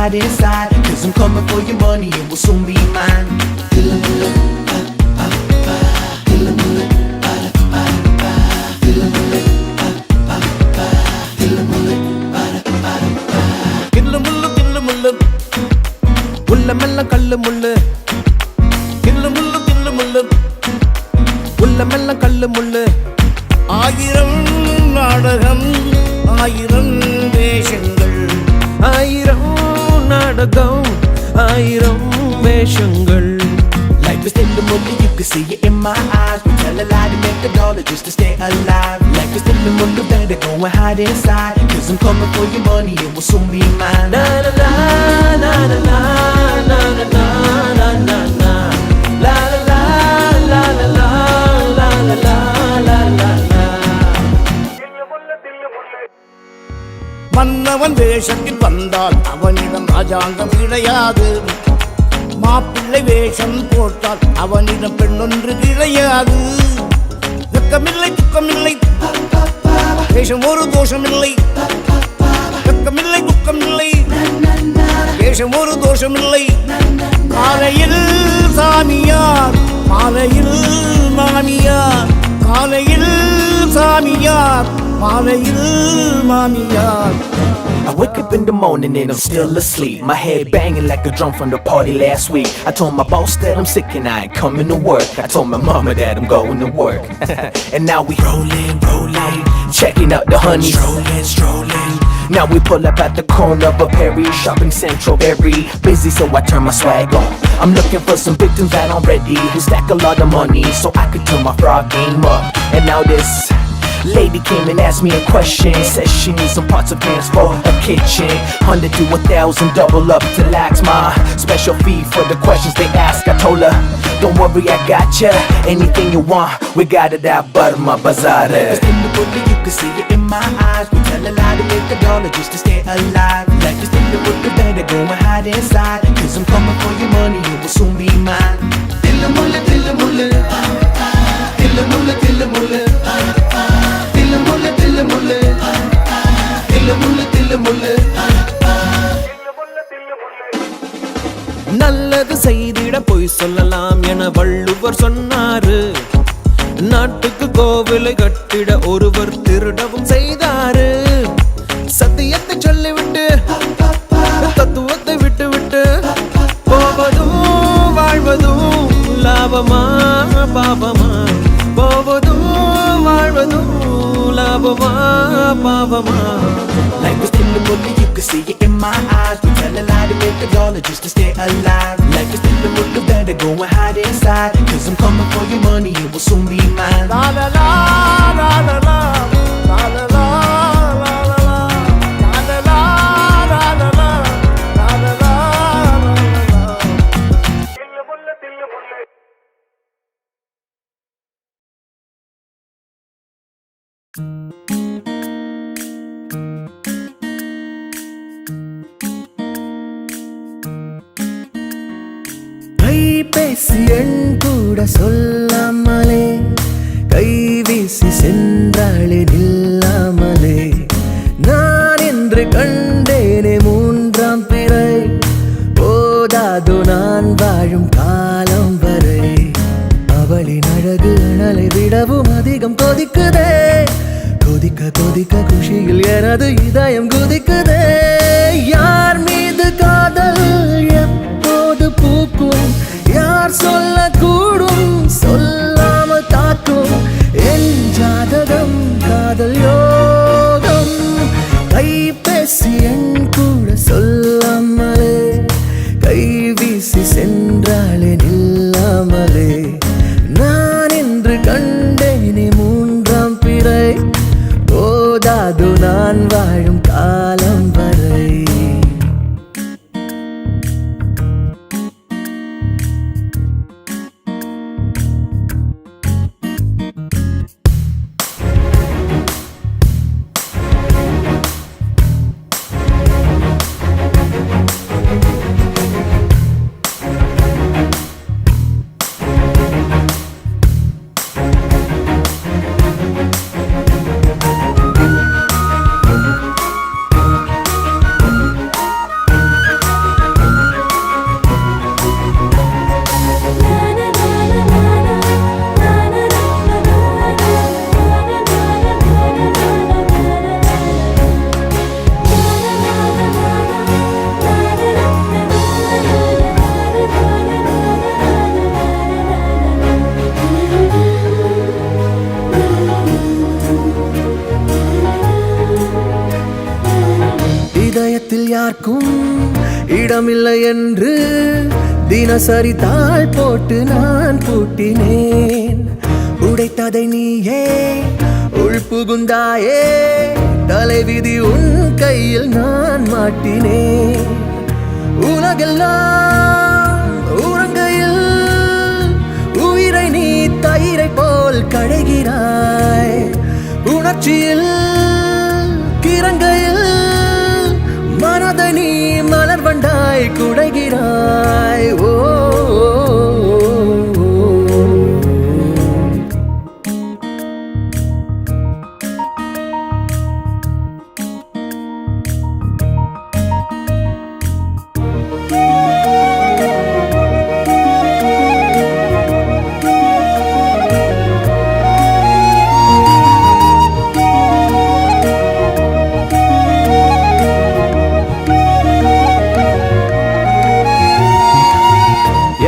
hide inside. Cause I'm coming for your money, it will soon be mine. உள்ளமெல்லாம் கல்லு முள்ளு, கில்லு முள்ளு கில்லு முள்ளு, உள்ளமெல்லாம் கல்லு முள்ளு. ஆயிரம் நாடகம், ஆயிரம் வேஷங்கள், ஆயிரம் நாடகம், ஆயிரம் வேஷங்கள். Life is still a movie, you can see it in my eyes. We tell a lie to make a dollar just to stay alive. Life is still a movie, better go and hide inside. Cause I'm coming for your money, it will soon be mine. Na na na na na na na na na na na. La la la la la la la la la la la. மன்னவன் வேஷத்தில் வந்தால் அவனிடம் ராஜாங்கம் கிடையாது. மாப்பிள்ளை வேஷம் போட்டால் அவனிடம் பெண்ணொன்று கிடையாது. வெக்கமில்லை துக்கமில்லை, வேஷம் ஒரு தோஷமில்லை. வெக்கமில்லை துக்கமில்லை, வேஷம் ஒரு தோஷமில்லை. காலையில் சாமியார், மாலையில் மாமியார். காலையில் சாமியார், மாலையில் மாமியார். I wake up in the morning and I'm still asleep. My head banging like a drum from the party last week. I told my boss that I'm sick and I ain't coming to work. I told my mama that I'm going to work. And now we rolling, rolling, checking out the honey, strolling, strolling. Now we pull up at the corner of a Perry shopping central, very busy, so I turn my swag on. I'm looking for some victims that I'm ready, who stack a lot of money so I can turn my fraud game up. And now this lady came and asked me a question. Says she needs some pots of pans for her kitchen. 100 to 1,000, double up to lax. My special fee for the questions they ask. I told her, don't worry, I got ya. Anything you want, we got it out, but my bazaar. Life is in the movie, you can see it in my eyes. We tell a lie to make a dollar just to stay alive. Life is in the movie, better go and hide inside. Cause I'm coming for your money, it will soon be mine. Tilla mulla, tilla mulla, tilla mulla, tilla mulla. நல்லது செய்திட பொய் சொல்லலாம் என வள்ளுவர் சொன்னாரு. நாட்டுக்கு கோவிலை கட்டிட ஒருவர் திருடவும் செய்தாரு. சத்தியத்தை சொல்லிவிட்டு தத்துவத்தை விட்டு விட்டு போவதும் வாழ்வதும் லாபமா பாவமா. போவதும் வாழ்வதும் லாபமா பாவமா. Life is still a movie, you can see it in my eyes. We tell a lie to make a dollar just to stay alive. Life is still a movie, better go and hide inside. Cause I'm coming for your money, it will soon be mine. La la la la la la la la la. கைபேசி எண் கூட சொல்லாமலே கைவீசி சென்றாளே நில்லாமலே. நான் என்று கண்டேனே மூன்றாம் பிறை, போதாது நான் வாழும் காலம் வரை. அவளின் அழகு அனலை விடவும் அதிகம் கொதிக்குதே. கொதிக்க கொதிக்க குஷியில் எனது இதயம் குதிக்குதே. யார் மீது காதல் எப்போது பூக்கும், யார் சொல்லக்கூடும் சொல்லாம தாக்கும். என் ஜாதகம் காதல் யோகம். கைபேசி எண் கூட சொல்லாமலே கைவீசி சென்றாளே நில்லாமலே. நான் என்று கண்டேனே மூன்றாம் பிறை, போதாது நான் வாழும் காலம் வரை. இடமில்லை என்று தினசரி தாள் போட்டு நான் பூட்டினேன். உடைத்ததை நீயே உள்புகுந்தாயே, தலைவிதி உன் கையில் நான் மாட்டினேன். உலகெல்லாம் உறங்கையில் உயிரை நீ தயிரை போல் கடைகிறாய். உணர்ச்சியில் கிறங்கையில் மனதை நீ மலர் வண்டாய் குடைகிறாய். ஓ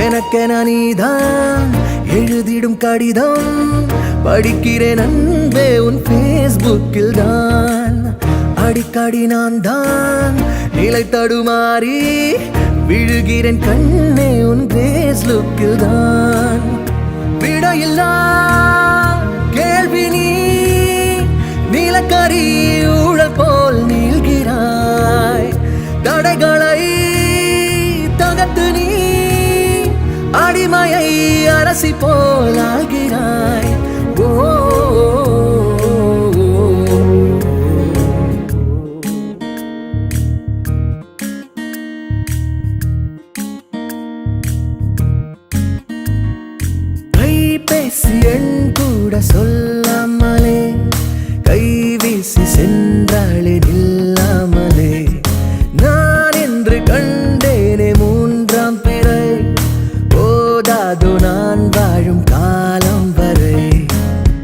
எனக்கென நீதான் எழுதிடும் கடிதம் படிக்கிறேன் அன்பே உன் ஃபேஸ்புக்கில் தான். அடிக்கடி நான் தான் நிலை தடுமாறி விழுகிறேன் கண்ணே உன் ஃபேஸ்புக்கில் தான். விடையில்லா கேள்வி நீ நிலக்கரி ஊழல் போல் நீள்கிறாய். தடைகளை தகர்த்து நீ அடிமையை அரசி போல் ஆகிறாய். ஓ கைபேசி எண் கூட சொல்லாமலே கைவீசி சென்றாளே நில்லாமலே. நான் என்று கண்டேனே மூன்றாம் பிறை, போதாதோ நான் வாழும் காலம் வரை.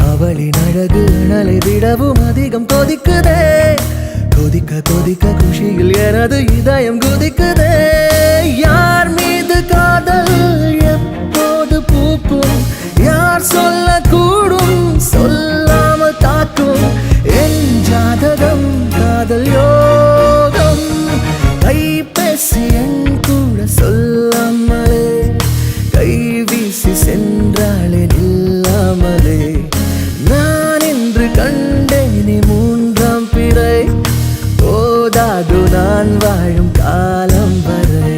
அவளின் அழகு அனலை விடவும் அதிகம் கொதிக்குதே. கொதிக்க கொதிக்க குஷியில் எனது இதயம் குதிக்குதே. யார் மீது காதல் எப்போது பூக்கும், யார் சொல்லக்கூடும் சொல்லாமல் தாக்கும். என் ஜாதகம் காதல் யோகம். கைபேசி எண் கூட சொல்லாமலே கைவீசி சென்றாளே நில்லாமலே. நான் என்று கண்டேனே மூன்றாம் பிறை, போதாது நான் வாழும் காலம் வரை.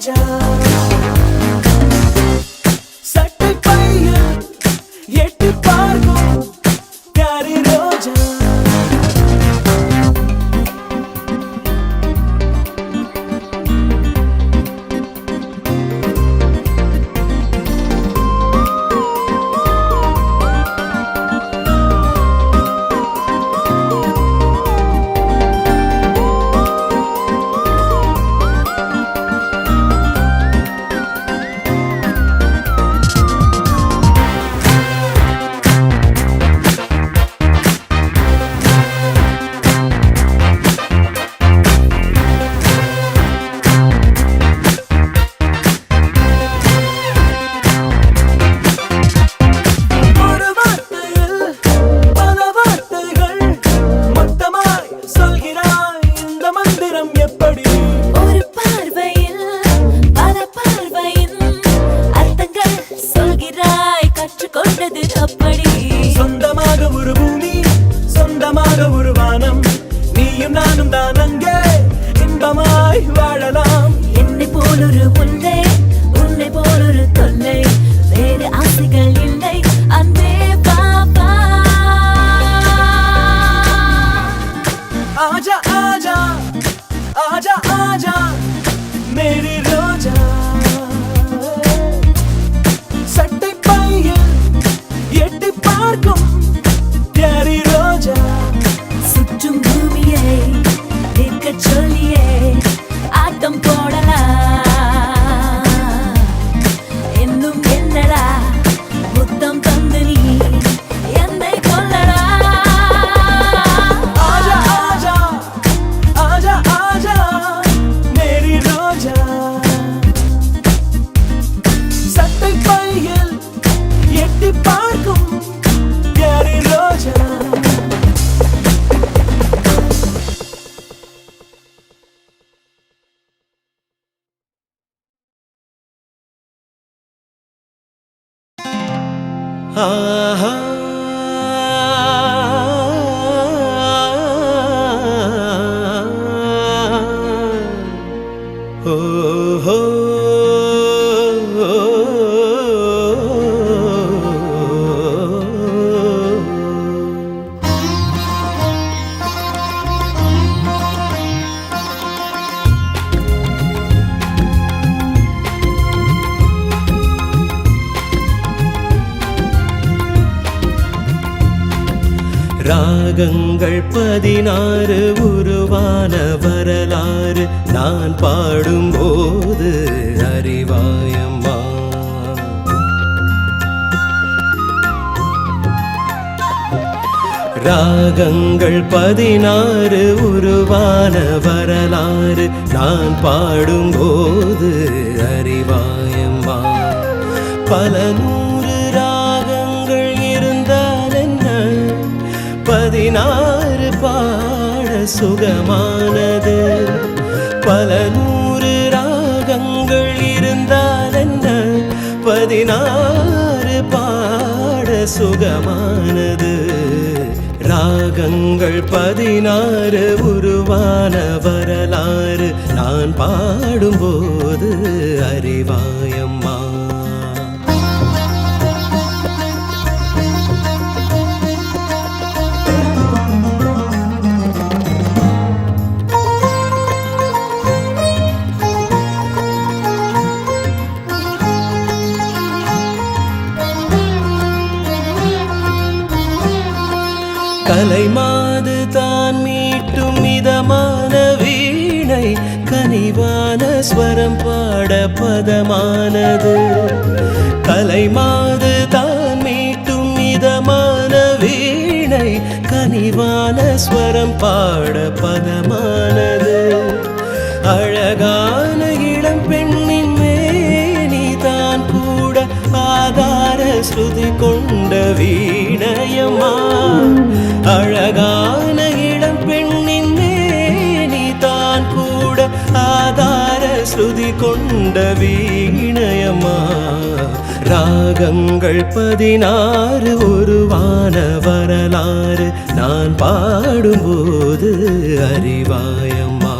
ரோஜா சட்டை பையில் எட்டி பார்க்கும் பியாரி ரோஜா சொந்தமாக ஒரு பூமி சொந்தமாக ஒரு வானம் நீயும் நானும் தான் அங்கே இன்பமாய் வாழலாம் என்னை போலொரு முல்லை உன்னை போலொரு தொல்லை வேறு ஆசைகள் இல்லை அன்பே பாப்பா आजा आजा आजा आजा मेरी रोजा சட்டை பையில் எட்டி பார்க்கும் பியாரி ரோஜா சுற்றும் பூமியை நிற்க சொல்லியே ஆட்டம் போடலாம் இன்னும் என்னடா முத்தம் தந்து நீ என்னை கொல்லடா आजा आजा आजा आजा मेरी रोजा சட்டை பையில் எட்டி பார்க்கும் பியாரி ரோஜா ஆஹா ஓஹோ ராகங்கள் 16 உருவான வரலாறு நான் பாடும்போது அறிவாயம்மா ராகங்கள் 16 உருவான வரலாறு நான் பாடும்போது அறிவாயம்மா பல நூறு ராகங்கள் இருந்தால் என்ன 16 பாட சுகமானது பல நூறு ராகங்கள் இருந்தால் என்ன 16 பாட சுகமானது ராகங்கள் 16 உருவான வரலாறு நான் பாடும்போது அறிவாயம்மா கலைமாது தான் மீட்டும் மிதமான வீணை கனிவான ஸ்வரம் பாட பதமானது கலைமாது தான் மீட்டும் மிதமான வீணை கனிவான ஸ்வரம் பாட பதமானது அழகான இளம் பெண்ணின் மேனி தான் கூட ஆதார ஸ்ருதி கொண்ட வீணையம்மா அழகான இளம் பெண்ணின் மேனி தான் கூட ஆதார ஸ்ருதி கொண்ட வீணையம்மா ராகங்கள் 16 உருவான வரலாறு நான் பாடும்போது அறிவாயம்மா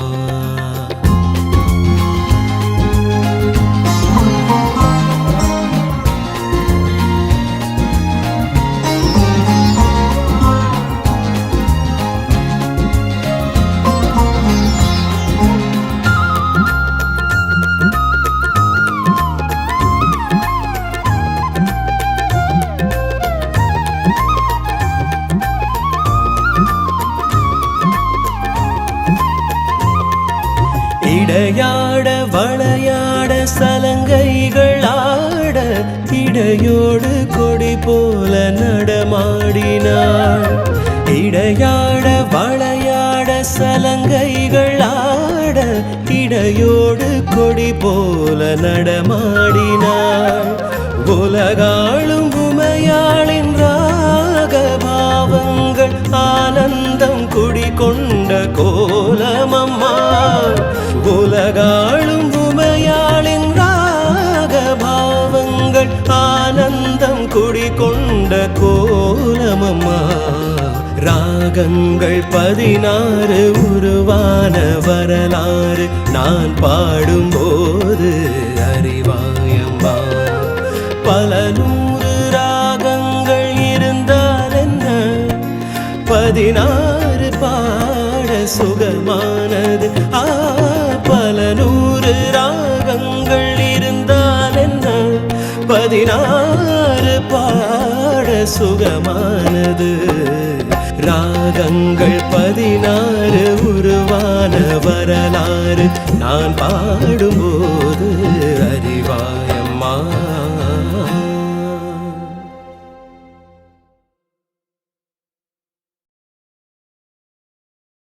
வளையாட சலங்கைகள் ஆட இடையோடு கொடி போல நடமாடினாள் இடையாட வளையாட சலங்கைகள் ஆட இடையோடு கொடி போல நடமாடினாள் உலகாளும் உமையாளின் ராகபாவங்கள் ஆனந்தம் குடிகொண்ட கோலமம்மா உலகாளும் உமையாளின் ராகபாவங்கள் ஆனந்தம் குடிகொண்ட கோலமம்மா ராகங்கள் 16 உருவான வரலாறு நான் பாடும்போது அறிவாயம்மா பல 100 ராகங்கள் இருந்தால் என்ன 16 பாட சுகமானது பல 100 ராகங்கள் இருந்தால் என்ன 16 பாட சுகமானது ராகங்கள் 16 உருவான வரலாறு நான் பாடும்போது அறிவாயம்மா